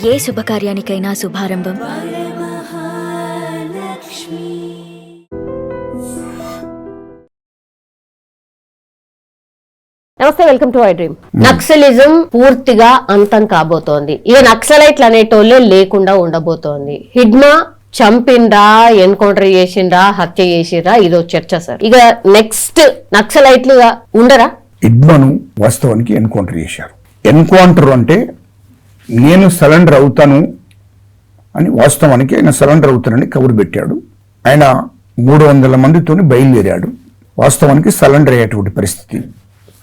ఏ శుభకార్యానికైనా శుభారంభం నమస్తే, welcome to I dream. Naxalism పూర్తిగా అంతం కాబోతోంది. ఇక నక్సలైట్లు అనేటోళ్ళే లేకుండా ఉండబోతోంది. హిడ్మా చంపిండ్రా, ఎన్కౌంటర్ చేసిండ్రా, హత్య చేసిండ్రా, ఇదో చర్చ సార్. ఇక నెక్స్ట్ నక్సలైట్లుగా ఉండరా? హిడ్మాను వాస్తవానికి ఎన్కౌంటర్ చేశారు. ఎన్కౌంటర్ అంటే నేను సరెండర్ అవుతాను అని, వాస్తవానికి ఆయన సరెండర్ అవుతానని కబురు పెట్టాడు. ఆయన 300 మందితో బయలుదేరాడు. వాస్తవానికి సరెండర్ అయ్యేటువంటి పరిస్థితి,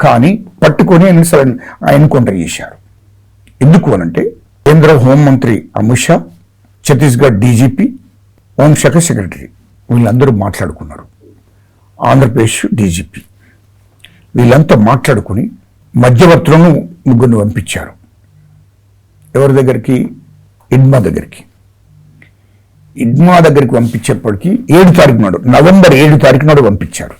కానీ పట్టుకొని ఆయన ఎన్కౌంటర్ చేశారు. ఎందుకు అనంటే కేంద్ర హోంమంత్రి అమిత్ షా, ఛత్తీస్గఢ్ డీజీపీ, హోంశాఖ సెక్రటరీ వీళ్ళందరూ మాట్లాడుకున్నారు. ఆంధ్రప్రదేశ్ డీజీపీ వీళ్ళంతా మాట్లాడుకుని మధ్యవర్తులను ముగ్గురిని పంపించారు. ఎవరి దగ్గరికి? హిడ్మా దగ్గరికి. హిడ్మా దగ్గరికి పంపించేప్పటికీ 7 తారీఖు నాడు, నవంబర్ 7 తారీఖు నాడు పంపించారు.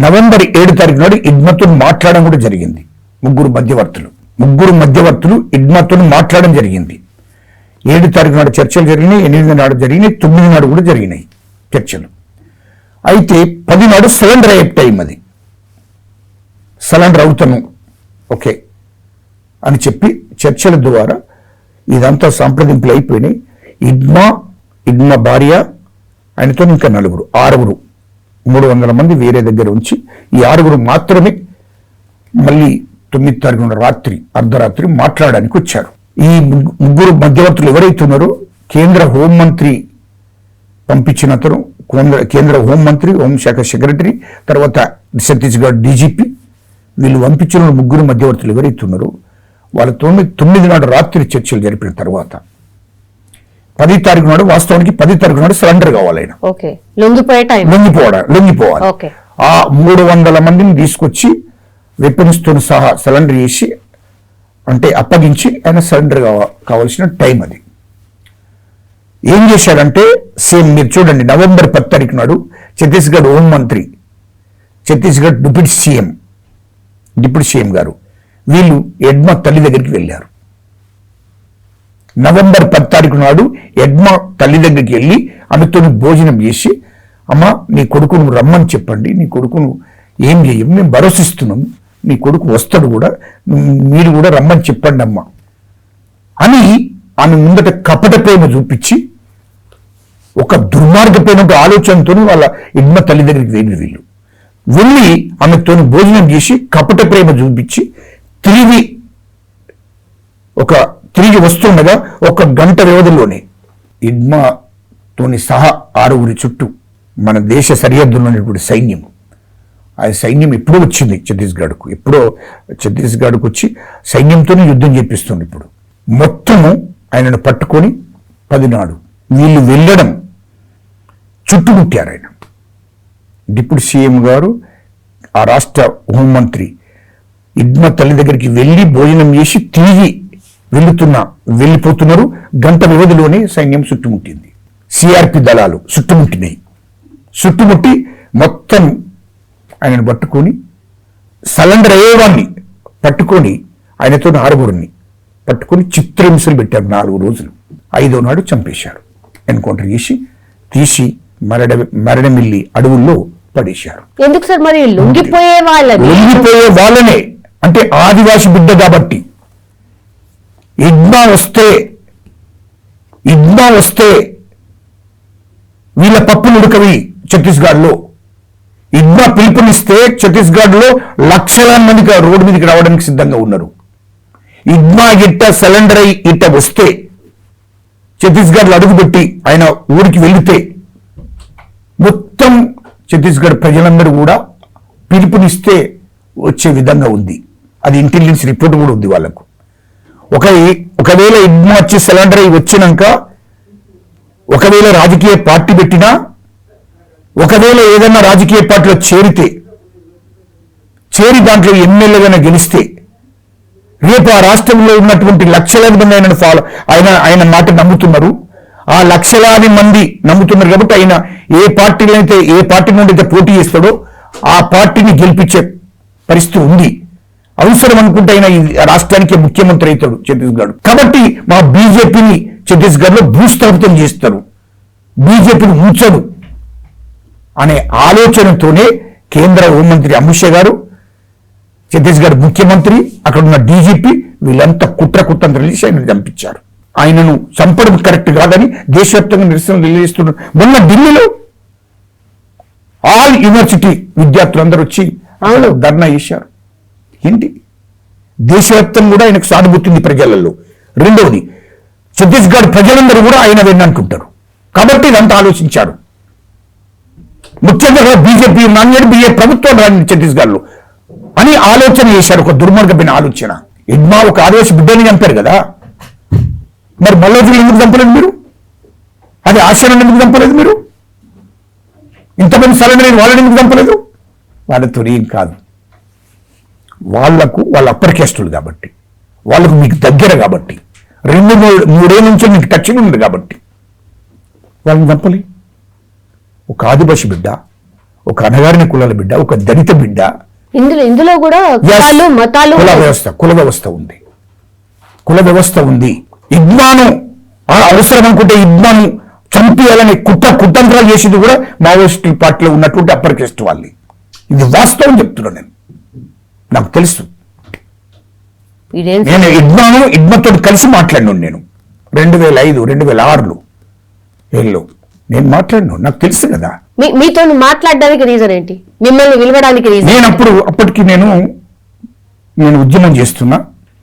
నవంబర్ 7 తారీఖు నాడు హిడ్మాతో మాట్లాడడం కూడా జరిగింది. ముగ్గురు మధ్యవర్తులు హిడ్మాతో మాట్లాడడం జరిగింది. 7 తారీఖు నాడు చర్చలు జరిగినాయి, 8 నాడు జరిగినాయి, 9 నాడు కూడా జరిగినాయి చర్చలు. అయితే 10 నాడు సరెండర్ అయ్యే టైం, అది సరెండర్ అవుతాను ఓకే అని చెప్పి చర్చల ద్వారా ఇదంతా సంప్రదింపులు అయిపోయినాయి. హిడ్మా భార్య, ఆయనతో ఇంకా 6 300 మంది వేరే దగ్గర ఉంచి ఈ 6 మాత్రమే మళ్ళీ 9 తారీఖు రాత్రి అర్ధరాత్రి మాట్లాడడానికి వచ్చారు. ఈ ముగ్గురు మధ్యవర్తులు ఎవరైతే ఉన్నారో కేంద్ర హోంమంత్రి పంపించిన అతను, కేంద్ర హోంమంత్రి, హోంశాఖ సెక్రటరీ, తర్వాత ఛత్తీస్గఢ్ డీజీపీ, వీళ్ళు పంపించిన ముగ్గురు మధ్యవర్తులు ఎవరైతే ఉన్నారో వాళ్ళతో 9 నాడు రాత్రి చర్చలు జరిపిన తర్వాత 10 తారీఖు నాడు, వాస్తవానికి 10 తారీఖు నాడు సరెండర్ కావాలి. ఆయన లొంగిపోవాలి. ఆ 300 మందిని తీసుకొచ్చి వెపన్స్ తో సహా సరెండర్ చేసి, అంటే అప్పగించి ఆయన సరెండర్ కావాల్సిన టైం అది. ఏం చేశాడంటే సేమ్ మీరు చూడండి, నవంబర్ 10 తారీఖు నాడు ఛత్తీస్గఢ్ హోంమంత్రి, ఛత్తీస్గఢ్ డిప్యూటీ సీఎం గారు వీళ్ళు హిడ్మా తల్లి దగ్గరికి వెళ్ళారు. నవంబర్ 10 తారీఖు నాడు హిడ్మా తల్లి దగ్గరికి వెళ్ళి ఆమెతో భోజనం చేసి, అమ్మ నీ కొడుకును రమ్మని చెప్పండి, నీ కొడుకును ఏం చేయం, మేము భరోసిస్తున్నాం, నీ కొడుకు వస్తాడు కూడా, మీరు కూడా రమ్మని చెప్పండి అమ్మ అని ఆమె ముందట కపట ప్రేమ చూపించి, ఒక దుర్మార్గమైన ఆలోచనతో వాళ్ళ హిడ్మా తల్లి దగ్గరికి వీళ్ళు వెళ్ళి ఆమెతో భోజనం చేసి కపట ప్రేమ చూపించి తిరిగి వస్తుండగా 1 గంట వ్యవధిలోనే హిడ్మాతోని సహా 6 చుట్టూ మన దేశ సరిహద్దులో ఉన్నటువంటి సైన్యం, ఆ సైన్యం ఎప్పుడో వచ్చింది ఛత్తీస్గఢ్కు వచ్చి సైన్యంతోనే యుద్ధం చేపిస్తుంది. ఇప్పుడు మొత్తము ఆయనను పట్టుకొని 10 నాడు వీళ్ళు వెళ్ళడం చుట్టుముట్టారు. ఆయన డిప్యూటీ సీఎం గారు, ఆ రాష్ట్ర హోంమంత్రి హిడ్మా తల్లి దగ్గరికి వెళ్ళి భోజనం చేసి తిరిగి వెళ్ళిపోతున్నారు. గంట వ్యవధిలోనే సైన్యం చుట్టుముట్టింది. సిఆర్పి దళాలు చుట్టుముట్టి మొత్తం ఆయనను పట్టుకొని, సరెండర్ అయ్యేవాడిని పట్టుకొని, ఆయనతో 6 పట్టుకొని చిత్రహింసలు పెట్టారు 4 రోజులు. 5వ నాడు చంపేశారు. ఎన్కౌంటర్ చేసి తీసి మరణమిల్లి అడవుల్లో పడేశారు. ఎందుకు సార్ మరి? లొంగిపోయే వాళ్ళనే, అంటే ఆదివాసి బిడ్డ కాబట్టి. హిడ్మా వస్తే వీళ్ళ పప్పులు ఉడకవి. ఛత్తీస్గఢ్లో హిడ్మా పిలుపునిస్తే ఛత్తీస్గఢ్లో లక్షలాది మంది రోడ్డు మీదకి రావడానికి సిద్ధంగా ఉన్నారు. హిడ్మా సరెండర్ అయి వస్తే, ఛత్తీస్గఢ్లో అడుగుపెట్టి ఆయన ఊరికి వెళితే మొత్తం ఛత్తీస్గఢ్ ప్రజలందరూ కూడా పిలుపునిస్తే వచ్చే విధంగా ఉంది. అది ఇంటెలిజెన్స్ రిపోర్ట్ కూడా ఉంది వాళ్ళకు. ఒకవేళ హిడ్మా వచ్చి సరెండర్ అయి వచ్చినాక, ఒకవేళ రాజకీయ పార్టీ పెట్టినా, ఒకవేళ ఏదైనా రాజకీయ పార్టీలో చేరి దాంట్లో ఎమ్మెల్యేగా గెలిస్తే, రేపు ఆ రాష్ట్రంలో ఉన్నటువంటి లక్షలాది మంది ఆయన మాట నమ్ముతున్నారు. ఆ లక్షలాది మంది నమ్ముతున్నారు కాబట్టి ఆయన ఏ పార్టీ నుండి అయితే పోటీ చేస్తాడో ఆ పార్టీని గెలిపించే పరిస్థితి ఉంది. అవసరం అనుకుంటే ఆయన ఈ రాష్ట్రానికి ముఖ్యమంత్రి అవుతాడు ఛత్తీస్గఢ్. కాబట్టి మా బీజేపీని ఛత్తీస్గఢ్లో భూస్థాపితం చేస్తారు, బీజేపీని ఉంచడు అనే ఆలోచనతోనే కేంద్ర హోంమంత్రి అమిత్ షా గారు, ఛత్తీస్గఢ్ ముఖ్యమంత్రి, అక్కడ ఉన్న డీజీపీ వీళ్ళంతా కుట్రతంత్రం చేసి ఆయనను చంపించారు. ఆయనను చంపడం కరెక్ట్ కాదని దేశవ్యాప్తంగా నిరసనలు తెలియజేస్తున్నారు. మొన్న ఢిల్లీలో ఆల్ యూనివర్సిటీ విద్యార్థులందరూ వచ్చి ధర్నా చేశారు. ఏంటి దేశవ్యాప్తంగా కూడా ఆయనకు సానుభూతి ఉంది ప్రజలలో. రెండవది ఛత్తీస్గఢ్ ప్రజలందరూ కూడా ఆయన వెన్నంటుంటారు. కాబట్టి ఇదంతా ఆలోచించారు. ముఖ్యంగా బీజేపీ ప్రభుత్వం రాని ఛత్తీస్గఢ్లో అని ఆలోచన చేశారు. ఒక దుర్మార్గమైన ఆలోచన. ఇడ్మా ఒక ఆదివాసి బిడ్డని చంపారు కదా, మరి మల్లోజులు ఎందుకు చంపలేదు మీరు? అది ఆశ్రమం ఎందుకు చంపలేదు మీరు? ఇంతమంది సరైన వాళ్ళని ఎందుకు చంపలేదు? వాళ్ళతో ఏం కాదు, వాళ్ళ అప్పర్ క్యాస్టులు కాబట్టి, వాళ్ళకు మీకు దగ్గర కాబట్టి, 2-3 నుంచి మీకు టచ్చింగ్ ఉంది కాబట్టి వాళ్ళని చంపలే. ఒక ఆదివాసి బిడ్డ, ఒక అనగారిన కులాల బిడ్డ, ఒక దళిత బిడ్డ. ఇందులో కూడా మతాలు కుల వ్యవస్థ ఉంది. ఇడ్మాను అవసరం అనుకుంటే ఇడ్మాను చంపేయాలని కుతంత్రాలు చేసేది కూడా మావోయిస్ట్ పార్టీలో ఉన్నటువంటి అప్పర్ క్యాస్ట్ వాళ్ళే. ఇది వాస్తవం చెప్తున్నాను నేను, నాకు తెలుసు. నేను ఇడ్మాతో కలిసి మాట్లాడినాను. నేను 2005, 2006లో నేను మాట్లాడినా, నాకు తెలుసు కదా. మీతో మాట్లాడడానికి రీజన్ ఏంటి? మిమ్మల్ని విలువడానికి రీజన్? నేను అప్పటికి నేను ఉద్యమం చేస్తున్నా.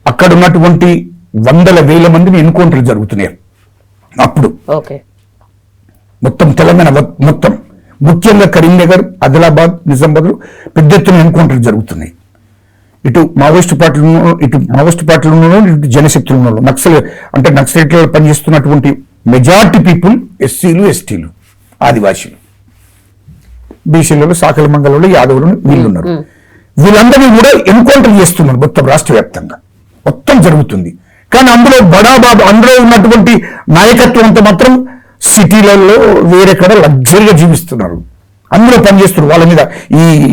అక్కడ ఉన్నటువంటి 100,000 మందిని ఎన్కౌంటర్లు జరుగుతున్నాయి అప్పుడు. మొత్తం తెలంగాణ మొత్తం, ముఖ్యంగా కరీంనగర్, ఆదిలాబాద్, నిజామాబాద్ పెద్ద ఎత్తున ఎన్కౌంటర్లు జరుగుతున్నాయి. ఇటు మావోయిస్ట్ పార్టీలు, ఇటు జనశక్తులు, నక్సలైట్లలో పనిచేస్తున్నటువంటి మెజార్టీ పీపుల్ ఎస్సీలు, ఎస్టీలు, ఆదివాసీలు, బీసీలలో, సాకల మంగళంలో, యాదవులు వీళ్ళున్నారు. వీళ్ళందరినీ కూడా ఎన్కౌంటర్ చేస్తున్నారు మొత్తం రాష్ట్ర వ్యాప్తంగా. మొత్తం జరుగుతుంది. కానీ అందులో ఉన్నటువంటి నాయకత్వం అంతా మాత్రం సిటీలలో వేరెక్కడ లగ్జరీగా జీవిస్తున్నారు. అందులో పనిచేస్తున్నారు. వాళ్ళ మీద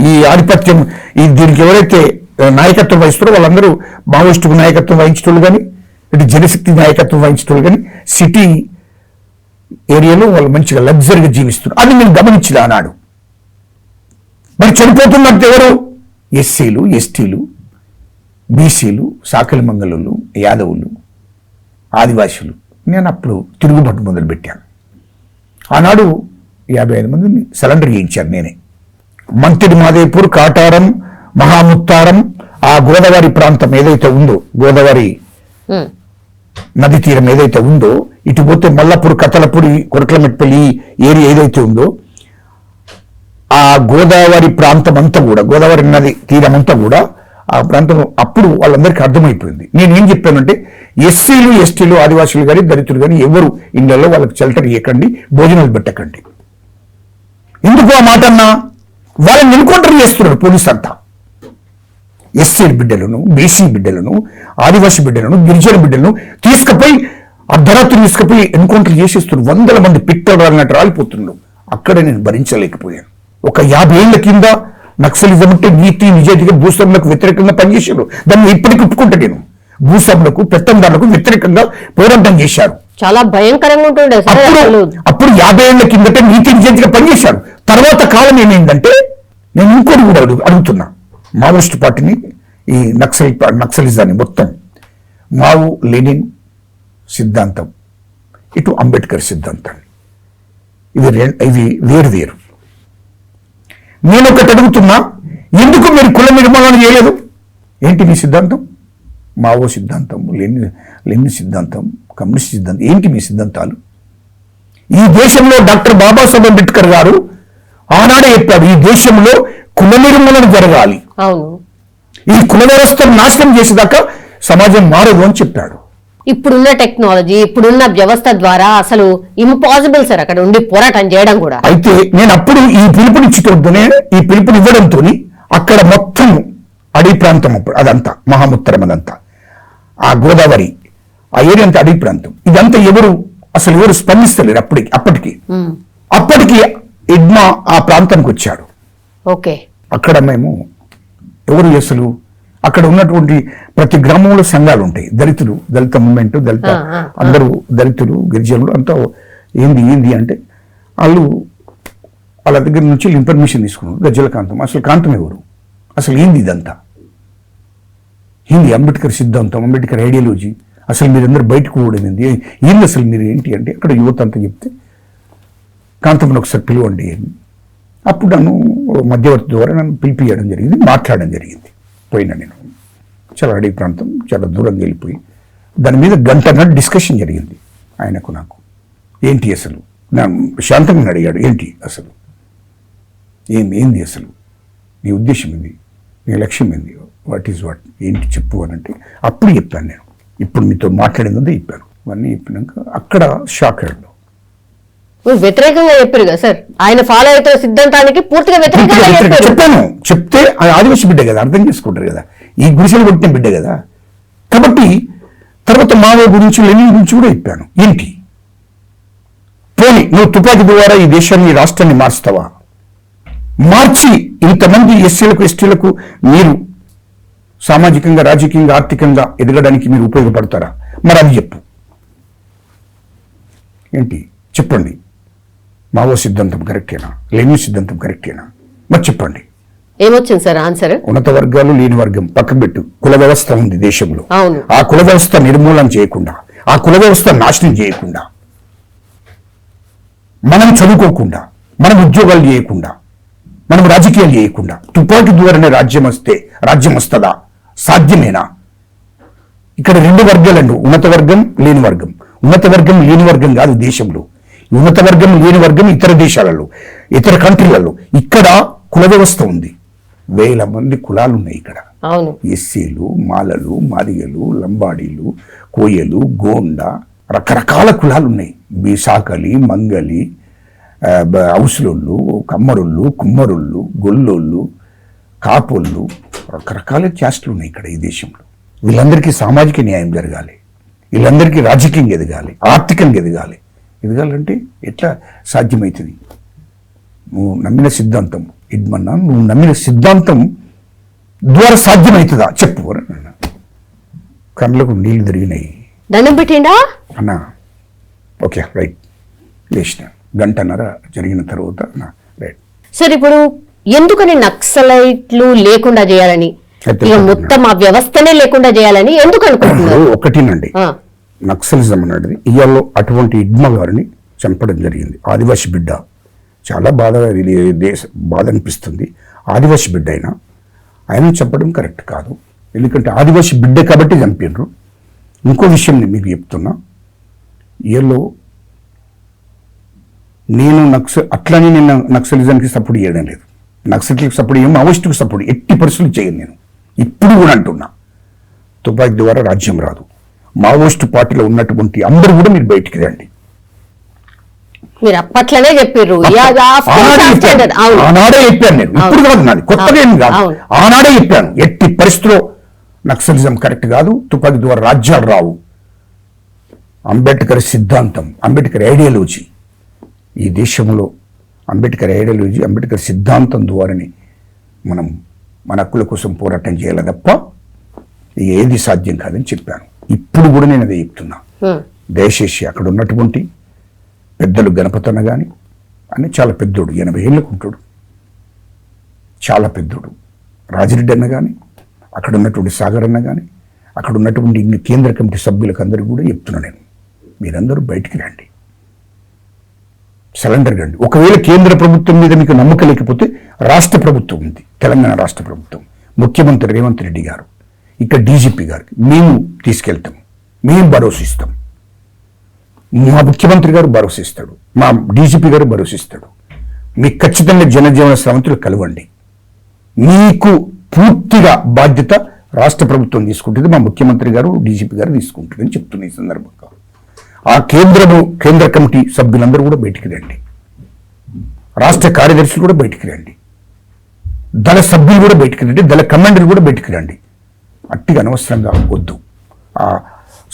ఈ ఆధిపత్యం, దీనికి ఎవరైతే నాయకత్వం వహిస్తారో వాళ్ళందరూ మావోయిస్టు నాయకత్వం వహించటోళ్ళు కానీ, ఇటు జనశక్తి నాయకత్వం వహించటోళ్ళు కానీ, సిటీ ఏరియాలో వాళ్ళు మంచిగా లగ్జరీగా జీవిస్తున్నారు. అది నేను గమనించిన ఆనాడు. మరి చనిపోతున్నట్టు ఎవరు? ఎస్సీలు, ఎస్టీలు, బీసీలు, సాకలి మంగళులు, యాదవులు, ఆదివాసులు. నేను అప్పుడు తిరుగుబాటు మొదలుపెట్టాను. ఆనాడు 55 మందిని సరెండర్ చేయించాను నేనే. మంతిడి మాదేపూర్, కాటారం, మహాముత్తారం, ఆ గోదావరి ప్రాంతం ఏదైతే ఉందో, గోదావరి నది తీరం ఏదైతే ఉందో, ఇటు పోతే మల్లపూర్, కతలపూడి, కొరట్లమెట్పల్లి ఏరియా ఏదైతే ఉందో, ఆ గోదావరి ప్రాంతం అంతా కూడా, గోదావరి నది తీరం అంతా కూడా ఆ ప్రాంతం అప్పుడు వాళ్ళందరికీ అర్థమైపోయింది. నేనేం చెప్పానంటే, ఎస్సీలు, ఎస్టీలు, ఆదివాసులు కానీ, దళితులు కానీ ఎవరు ఇళ్లలో వాళ్ళకి షెల్టర్ ఇవ్వకండి, భోజనాలు పెట్టకండి. ఎందుకు ఆ మాట అన్నా? వాళ్ళని ఎన్కౌంటర్ చేస్తున్నారు పోలీసు అంతా. ఎస్సీ బిడ్డలను, బీసీ బిడ్డలను, ఆదివాసీ బిడ్డలను, గిరిజన బిడ్డలను తీసుకుపోయి అర్ధరాత్రి తీసుకుపోయి ఎన్కౌంటర్ చేసేస్తున్నారు. 100 మంది పిట్టలు రాలినట్టు రాలిపోతున్నారు. అక్కడ నేను భరించలేకపోయాను. ఒక 50 ఏళ్ల కింద నక్సలిజం అంటే నీతి నిజాయితీగా భూస్వాములకు వ్యతిరేకంగా పనిచేశారు. దాన్ని ఇప్పటికి ఒప్పుకుంటా నేను. భూస్వాములకు, పెత్తందారులకు వ్యతిరేకంగా పోరాటం చేశారు. చాలా భయంకరంగా ఉంటుండే. అప్పుడు 50 ఏళ్ల కిందట నీతి నిజాయితీగా పనిచేశారు. తర్వాత కాలం ఏమైందంటే, నేను ఇంకోటి కూడా అడుగుతున్నా, మావోయిస్ట్ పార్టీని, ఈ నక్సలిజాన్ని మొత్తం మావు లెనిన్ సిద్ధాంతం, ఇటు అంబేద్కర్ సిద్ధాంతాన్ని, ఇవి వేరు. నేను ఒకటి అడుగుతున్నా, ఎందుకు మీరు కుల నిర్మాణం చేయలేదు? ఏంటి మీ సిద్ధాంతం? మావో సిద్ధాంతం, లెనిన్ సిద్ధాంతం, కమ్యూనిస్ట్ సిద్ధాంతం, ఏంటి మీ సిద్ధాంతాలు? ఈ దేశంలో డాక్టర్ బాబాసాహెబ్ అంబేద్కర్ గారు ఆనాడే చెప్పాడు, ఈ దేశంలో కుల నిర్మూలన జరగాలి, ఈ కుల వ్యవస్థను నాశనం చేసేదాకా సమాజం మారదు అని చెప్పాడు. ఇప్పుడున్న టెక్నాలజీ, ఇప్పుడున్న వ్యవస్థ ద్వారా అసలు ఇంపాసిబుల్ సార్ అక్కడ ఉండి పోరాటం చేయడం కూడా. అయితే నేను అప్పుడు ఈ పిలుపునిచ్చేటోనే, ఈ పిలుపునివ్వడంతో అక్కడ మొత్తం అడవి ప్రాంతం, అప్పుడు అదంతా మహాముత్తరం, అదంతా ఆ గోదావరి ఆ ఏరియా అంతా అడవి ప్రాంతం. ఇదంతా ఎవరు స్పందిస్తలేరు అప్పటికి ఇడ్మా ఆ ప్రాంతానికి వచ్చాడు. ఓకే, అక్కడ మేము ఎవరు అసలు అక్కడ ఉన్నటువంటి ప్రతి గ్రామంలో సంఘాలు ఉంటాయి, దళిత మూమెంట్, అందరూ దళితులు, గిరిజనులు అంతా ఏంది అంటే వాళ్ళ దగ్గర నుంచి ఇన్ఫర్మేషన్ తీసుకున్నారు. గజ్జల కాంతం, అసలు కాంతం ఎవరు, అసలు ఏంది ఇదంతా, ఏంది అంబేద్కర్ సిద్ధాంతం, అంబేద్కర్ ఐడియాలజీ, అసలు మీరందరూ బయటకు పోవడం ఏంది అసలు మీరు ఏంటి అంటే అక్కడ యువత అంతా చెప్తే కాంతంను ఒకసారి పిలవండి అని. అప్పుడు నన్ను మధ్యవర్తి ద్వారా నన్ను పిలిపియడం జరిగింది, మాట్లాడడం జరిగింది. పోయినా నేను చాలా అడవి ప్రాంతం, చాలా దూరంగా వెళ్ళిపోయి దాని మీద గంట డిస్కషన్ జరిగింది ఆయనకు నాకు. ఏంటి అసలు శాంతంగా అడిగాడు, ఏంటి అసలు ఏంది అసలు నీ ఉద్దేశం ఏంది, నీ లక్ష్యం ఏంది, వాట్ ఏంటి చెప్పు అని అంటే అప్పుడు చెప్పాను నేను. ఇప్పుడు మీతో మాట్లాడిందే చెప్పాను. అవన్నీ చెప్పినాక అక్కడ షాక్ అయ్యాడు. వ్యతిరేకంగా చెప్పారు కదా సార్, ఆయన ఫాలో అవుతున్న సిద్ధాంతానికి పూర్తిగా వ్యతిరేకంగా చెప్పాను. చెప్తే ఆదివాసి బిడ్డ కదా, అర్థం చేసుకుంటారు కదా, ఈ గుడిసెలు కొట్టిన బిడ్డ కదా. కాబట్టి తర్వాత మావో గురించి, లెనిన్ గురించి కూడా చెప్పాను. ఏంటి పోనీ నువ్వు తుపాకీ ద్వారా ఈ దేశాన్ని, ఈ రాష్ట్రాన్ని మార్చుతావా? మార్చి ఇంతమంది ఎస్సీలకు, ఎస్టీలకు మీరు సామాజికంగా, రాజకీయంగా, ఆర్థికంగా ఎదగడానికి మీరు ఉపయోగపడతారా? మరి అది చెప్పు, ఏంటి చెప్పండి. మావో సిద్ధాంతం కరెక్టేనా, లెనిన్ సిద్ధాంతం కరెక్టేనా? మరి చెప్పండి. ఏమొచ్చింది సార్ ఆన్సర్? ఉన్నత వర్గాలు, లేని వర్గం పక్కన పెట్టు, కుల వ్యవస్థ ఉంది దేశంలో. అవును. ఆ కుల వ్యవస్థ నిర్మూలన చేయకుండా, ఆ కుల వ్యవస్థ నాశనం చేయకుండా, మనం చదువుకోకుండా, మనం ఉద్యోగాలు చేయకుండా, మనం రాజకీయాలు చేయకుండా తుపాకీ ద్వారానే రాజ్యం వస్తుందా? సాధ్యమేనా? ఇక్కడ రెండు వర్గాలండి, ఉన్నత వర్గం, లేని వర్గం. ఉన్నత వర్గం, లేని వర్గం కాదు దేశంలో. ఉన్నత వర్గం, లేని వర్గం ఇతర దేశాలలో, ఇతర కంట్రీలలో. ఇక్కడ కుల వ్యవస్థ ఉంది, 1000 మంది కులాలు ఉన్నాయి ఇక్కడ. ఎస్సీలు, మాలలు, మాదిగలు, లంబాడీలు, కోయలు, గోండ, రకరకాల కులాలు ఉన్నాయి. బీసాకలి, మంగలి, ఔసులోళ్ళు, కమ్మరుళ్ళు, కుమ్మరుళ్ళు, గొల్లోళ్ళు, కాపోళ్ళు, రకరకాల క్యాస్టులు ఉన్నాయి ఇక్కడ ఈ దేశంలో. వీళ్ళందరికీ సామాజిక న్యాయం జరగాలి, వీళ్ళందరికీ రాజకీయంగా ఎదగాలి, ఆర్థికంగా ఎదగాలంటే ఎట్లా సాధ్యమవుతుంది? నువ్వు నమ్మిన సిద్ధాంతం ఇడ్మన్నా, నువ్వు నమ్మిన సిద్ధాంతం ద్వారా సాధ్యమవుతుందా చెప్పు అన్న. కళ్ళకు నీళ్లు తిరిగినాయి. దండం పెట్టిండా అన్న? ఓకే రైట్, లేచిన గంటన్నర జరిగిన తర్వాత రైట్. సార్ ఇప్పుడు ఎందుకని నక్సలైట్లు లేకుండా చేయాలని, మొత్తం ఆ వ్యవస్థనే లేకుండా చేయాలని ఎందుకు అనుకుంటున్నారు? ఒకటినండి, నక్సలిజం అనేది ఇవాళ అటువంటి ఇడ్మ గారిని చంపడం జరిగింది. ఆదివాసి బిడ్డ, చాలా బాధ అనిపిస్తుంది. ఆదివాసి బిడ్డ అయినా ఆయన చంపడం కరెక్ట్ కాదు, ఎందుకంటే ఆదివాసి బిడ్డ కాబట్టి చంపినరు. ఇంకో విషయం మీకు చెప్తున్నా, ఇవాళ నేను అట్లని నేను నక్సలిజానికి సపోర్ట్ చేయడం లేదు, నక్సలికి సపోర్ట్ చేయను, మావోయిస్టుకు సపోర్ట్ ఎట్టి పరిస్థితులు చేయను. నేను ఇప్పుడు కూడా అంటున్నా, తుపాకీ ద్వారా రాజ్యం రాదు. మావోయిస్టు పార్టీలో ఉన్నటువంటి అందరూ కూడా మీరు బయటికి రండి. మీరు అప్పట్లోనే చెప్పారు, ఆనాడే చెప్పాను నేను, ఇప్పుడు కాదు, నాది కొత్తగా ఏం కాదు, ఆనాడే చెప్పాను. ఎట్టి పరిస్థితిలో నక్సలిజం కరెక్ట్ కాదు, తుపాకీ ద్వారా రాజ్యాలు రావు. అంబేద్కర్ సిద్ధాంతం, అంబేద్కర్ ఐడియాలజీ, ఈ దేశంలో అంబేద్కర్ ఐడియాలజీ, అంబేద్కర్ సిద్ధాంతం ద్వారానే మనం మన హక్కుల కోసం పోరాటం చేయాలి తప్ప ఏది సాధ్యం కాదని చెప్పాను. ఇప్పుడు కూడా నేను అదే చెప్తున్నా. దయచేసి అక్కడ ఉన్నటువంటి పెద్దలు, గణపతన్న కానీ అని చాలా పెద్దోడు, 80 ఏళ్ళకు ఉంటాడు, చాలా పెద్దోడు. రాజిరెడ్డి అన్న కానీ, అక్కడ ఉన్నటువంటి సాగర్ అన్న కానీ, అక్కడ ఉన్నటువంటి కేంద్ర కమిటీ సభ్యులకు అందరికీ కూడా చెప్తున్నా నేను, మీరందరూ బయటికి రండి, సరెండర్ కండి. ఒకవేళ కేంద్ర ప్రభుత్వం మీద మీకు నమ్మకం లేకపోతే రాష్ట్ర ప్రభుత్వం ఉంది, తెలంగాణ రాష్ట్ర ప్రభుత్వం, ముఖ్యమంత్రి రేవంత్ రెడ్డి గారు, ఇక్కడ డీజీపీ గారికి మేము తీసుకెళ్తాం, మేము భరోసా ఇస్తాం. మా ముఖ్యమంత్రి గారు భరోసా ఇస్తాడు, మా డీజీపీ గారు భరోసా ఇస్తాడు. మీకు ఖచ్చితంగా జనజీవన శ్రమంతులు కలవండి. మీకు పూర్తిగా బాధ్యత రాష్ట్ర ప్రభుత్వం తీసుకుంటుంది, మా ముఖ్యమంత్రి గారు, డీజీపీ గారు తీసుకుంటుందని చెప్తున్న ఈ సందర్భంగా ఆ కేంద్ర కమిటీ సభ్యులందరూ కూడా బయటికి రండి, రాష్ట్ర కార్యదర్శులు కూడా బయటికి రండి, దళ సభ్యులు కూడా బయటికి రండి, దళ కమాండర్ కూడా బయటికి రండి. అట్టిగా అనవసరంగా వద్దు. ఆ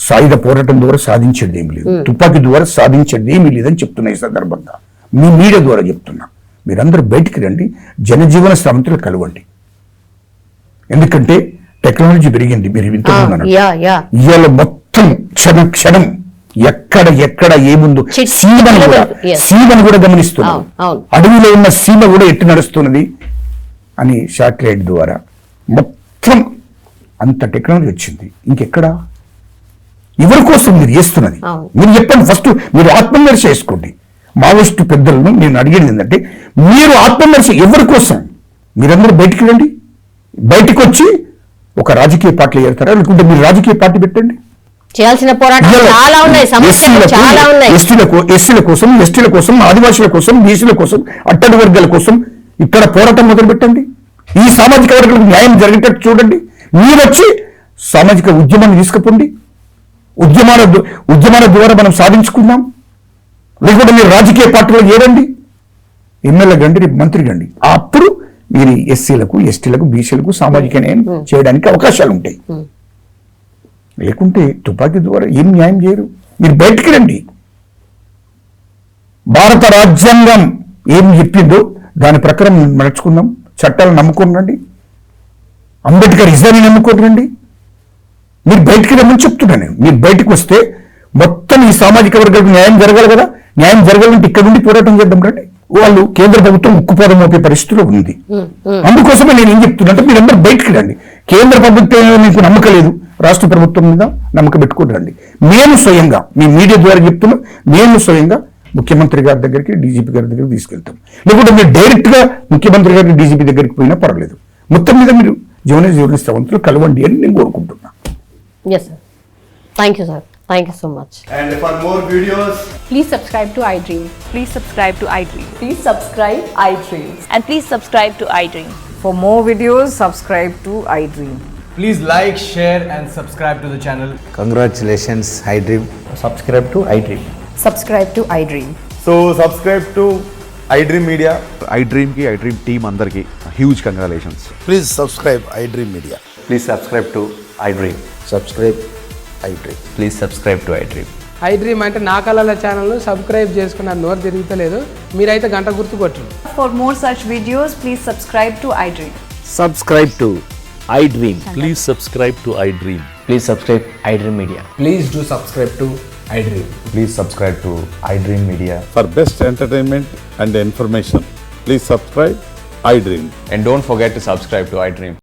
సాయుధ పోరాటం ద్వారా సాధించేది ఏమి లేదు, తుపాకీ ద్వారా సాధించేది ఏమీ లేదని చెప్తున్నా ఈ సందర్భంగా. మీ మీడియా ద్వారా చెప్తున్నా, మీరందరూ బయటికి రండి, జనజీవన శ్రమంతులు కలవండి. ఎందుకంటే టెక్నాలజీ పెరిగింది, మీరు ఇంతకుముందు అన్నారు. యా యా ఇవాళ మొత్తం క్షణం క్షణం ఎక్కడ ఏముందో సీమను కూడా గమనిస్తున్నాం. అవును. అడవిలో ఉన్న సీమ కూడా ఎట్టు నడుస్తున్నది అని శాటిలైట్ ద్వారా మొత్తం అంత టెక్నాలజీ వచ్చింది. ఇంకెక్కడ ఎవరి కోసం మీరు చేస్తున్నది? అవును. మీరు చెప్పండి, ఫస్ట్ మీరు ఆత్మవిమర్శ చేసుకోండి. మావోయిస్టు పెద్దలను నేను అడిగేది ఏంటంటే, మీరు ఆత్మవిమర్శ ఎవరి కోసం? మీరందరూ బయటికి రండి, బయటికి వచ్చి ఒక రాజకీయ పార్టీలో చేరుతారా, లేకుంటే మీరు రాజకీయ పార్టీ పెట్టండి. చేయాల్సిన పోరాటాలు చాలా ఉన్నాయి, సమస్యలు చాలా ఉన్నాయి. ఎస్సీల కోసం, ఎస్టీల కోసం, ఆదివాసుల కోసం, బీసీల కోసం, అట్టడి వర్గాల కోసం ఇక్కడ పోరాటం మొదలు పెట్టండి. ఈ సామాజిక వర్గాలకు న్యాయం జరిగేటట్టు చూడండి. మీరు వచ్చి సామాజిక ఉద్యమాన్ని తీసుకుపోండి. ఉద్యమాల ద్వారా మనం సాధించుకుందాం. లేకుంటే మీరు రాజకీయ పార్టీలో చేరండి, ఎమ్మెల్యే గండి, రేపు మంత్రి గండి. అప్పుడు మీరు ఎస్సీలకు, ఎస్టీలకు, బీసీలకు సామాజిక న్యాయం చేయడానికి అవకాశాలు ఉంటాయి. లేకుంటే తుపాకీ ద్వారా ఏం న్యాయం చేయరు. మీరు బయటికి రండి. భారత రాజ్యాంగం ఏం చెప్పిందో దాని ప్రకారం నడుచుకుందాం. చట్టాలు నమ్ముకొని రండి. అంబేద్కర్ ఇజాన్ని నమ్ముకొని రండి. మీరు బయటికి రమ్మని చెప్తున్నాను. మీరు బయటకు వస్తే మొత్తం ఈ సామాజిక వర్గాలకు న్యాయం జరగాలి కదా. న్యాయం జరగాలంటే ఇక్కడ నుండి పోరాటం చేద్దాం రండి. వాళ్ళు కేంద్ర ప్రభుత్వం ఉక్కుపోదం మోపే పరిస్థితిలో ఉంది. అందుకోసమే నేను ఏం చెప్తున్నా అంటే, మీరందరూ బయటికి రండి. కేంద్ర ప్రభుత్వం మీకు నమ్మకం లేదు, రాష్ట్ర ప్రభుత్వం మీద నమ్మకం పెట్టుకుని రండి. మేము స్వయంగా మీ మీడియా ద్వారా చెప్తున్నాం, మేము స్వయంగా ముఖ్యమంత్రి గారి దగ్గరికి, డీజీపీ గారి దగ్గరికి తీసుకెళ్తాం. లేకుంటే మీరు డైరెక్ట్ గా ముఖ్యమంత్రి గారికి, డీజీపీ దగ్గరికి పోయినా పర్వాలేదు. మొత్తం మీద మీరు జర్నలిస్ట్ అవంతులు కలవండి అని నేను కోరుకుంటున్నా. Yes sir, thank you sir, thank you so much. And for more videos, Please subscribe to iDream. Please subscribe to iDream. Please subscribe iDream. And please subscribe to iDream. For more videos, subscribe to iDream. please like, share and subscribe to the channel. Congratulations, iDream. Subscribe to iDream. Subscribe to iDream. So subscribe to iDream Media. iDream ki iDream team andarki huge congratulations. Please subscribe iDream Media. Please subscribe to iDream. Subscribe iDream. Please subscribe to iDream. iDream అంటే నా కళల ఛానల్ను subscribe చేసుకున్న నోరు తిరుగుతలేదు, మీరైతే గంట గుర్తు కొట్టండి. For more such videos, please subscribe to iDream. Subscribe to iDream. Please subscribe to iDream. Please subscribe iDream Media. Please do subscribe to iDream. Please subscribe to iDream Media. For best entertainment and information, please subscribe iDream. And don't forget to subscribe to iDream.